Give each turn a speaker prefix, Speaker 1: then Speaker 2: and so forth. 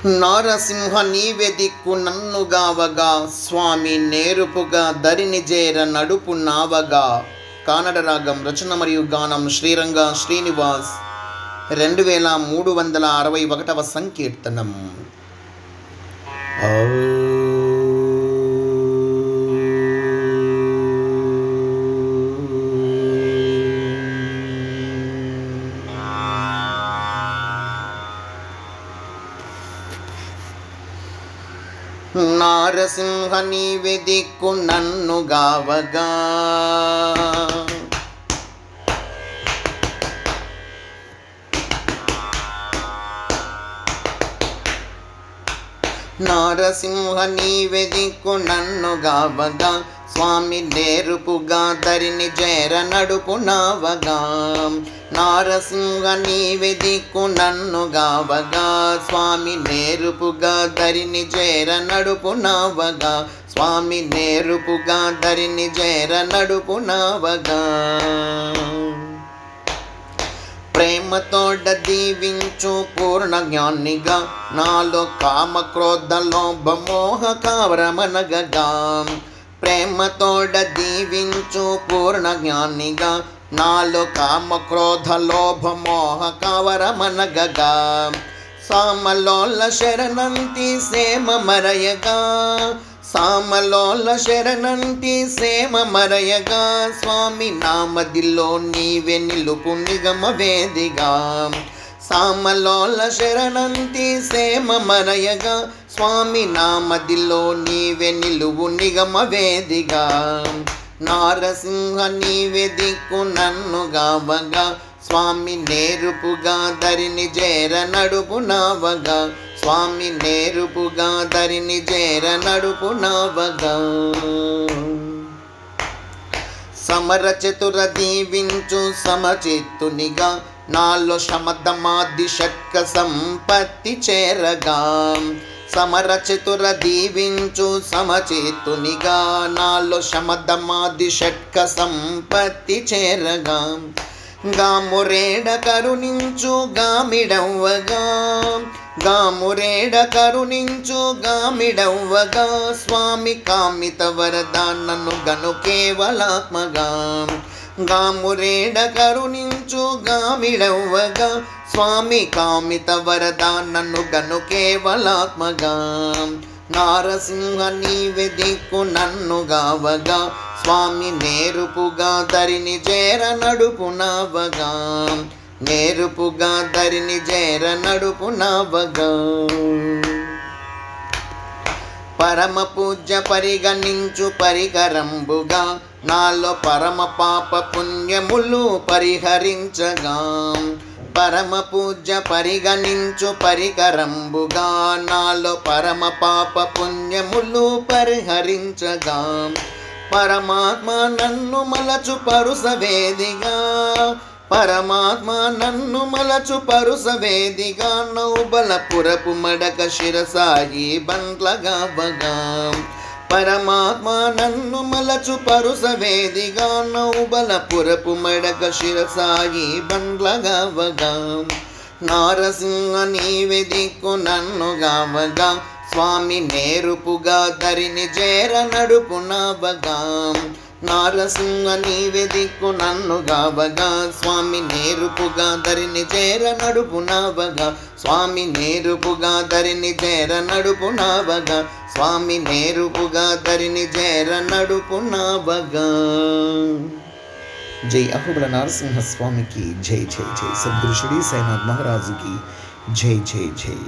Speaker 1: నారసింహ నీవే దిక్కు నన్నుగావగా, స్వామి నేరుపుగా దరిని జేర నడుపు నావగా. కానడ రాగం. రచన మరియు గానం శ్రీరంగ శ్రీనివాస్. 2361వ సంకీర్తనం. నారసింహ నీవే దిక్కు నన్నుగావగా, నారసింహ నీవే దిక్కు నన్నుగావగా, స్వామి నేరుపుగా దరిని జేర నడుపు నావగా. నారసింహ నీవే దిక్కు నన్నుగావగా, స్వామి నేరుపుగా దరిని జేర నడుపు నావగా. స్వామి నేరుపుగా దరిని జేర నడుపు నావగా. ప్రేమతోడ దీవించు పూర్ణ జ్ఞానిగా, నాలో కామ క్రోధ లోభ మోహ కవరమనగగా. ప్రేమతోడ దీవించు పూర్ణ జ్ఞానిగా, నాలో కామ క్రోధ లోభ మోహ కవరమనగగా. సామలోల శరణంతి సేమ మరయగా, సామలోల శరణంతి సేమ మరయగా. స్వామి నామదిలో నీవే నిలుపు నిగమ వేదిగా. సామలోల శరణంతి సేమ మరయగా, స్వామి నామదిలో నీవే నిలువు నిగమ వేదిగా. నారసింహ నీవే దిక్కు నన్నుగావగా, స్వామి నేరుపుగా దరిని జేర నడుపు నావగా. స్వామి నేరుపుగా దరిని జేర నడుపు నావగా. సమర చతుర దీవించు సమచిత్తునిగా, నాలో శమదమాది షట్క సంపత్తి చేరగా. సమర చతుర దీవించు సమచిత్తునిగా, నాలో శమదమాది షట్క సంపత్తి చేరగా. గామురేడ కరుణించు గామిడవ్వగా, గామురేడ కరుణించు గామిడవ్వగా. స్వామి కామిత వరదానను గను కేవలాత్మగా. గామురేడ కరుణించు గామిడవ్వగా, స్వామి కామిత వరదానను గను కేవలాత్మగా. నారసింహ నీవే దిక్కు నన్నుగావగా, స్వామి నేరుపుగా దరిని జేర నడుపు నావగా. నేరుపుగా దరిని జేర నడుపు నావగా. పరమ పూజ్య పరిగణించు పరికరంబుగా, నాలో పరమ పాప పుణ్యములు పరిహరించగా. పరమ పూజ్య పరిగణించు పరికరంబుగా, నాలో పరమ పాప పుణ్యములు పరిహరించగా. పరమాత్మ నన్ను మలచు పరుసవేదిగా, పరమాత్మ నన్ను మలచు పరుసవేదిగా. నౌబలపురపు మడక శిరసాయి బండ్లగావగా. పరమాత్మ నన్ను మలచు పరుసవేదిగా, నౌబలపురపు మడక శిరసాయి బండ్లగావగా. నారసింహ నీవే దిక్కు నన్నుగావగా, స్వామి నేరుపుగా దరిని జేర నడుపు నావగా. నారసింహ నీవే దిక్కు నన్నుగావగా, స్వామి నేరుపుగా దరిని జేర నడుపు నావగా. స్వామి నేరుపుగా దరిని జేర నడుపు నావగా. స్వామి నేరుపుగా దరిని జేర నడుపు నావగా. జై అహోబిల నరసింహ స్వామికి జై జై జై. సద్గురు షిరిడి సాయినాథ్ మహారాజుకి జై జై జై.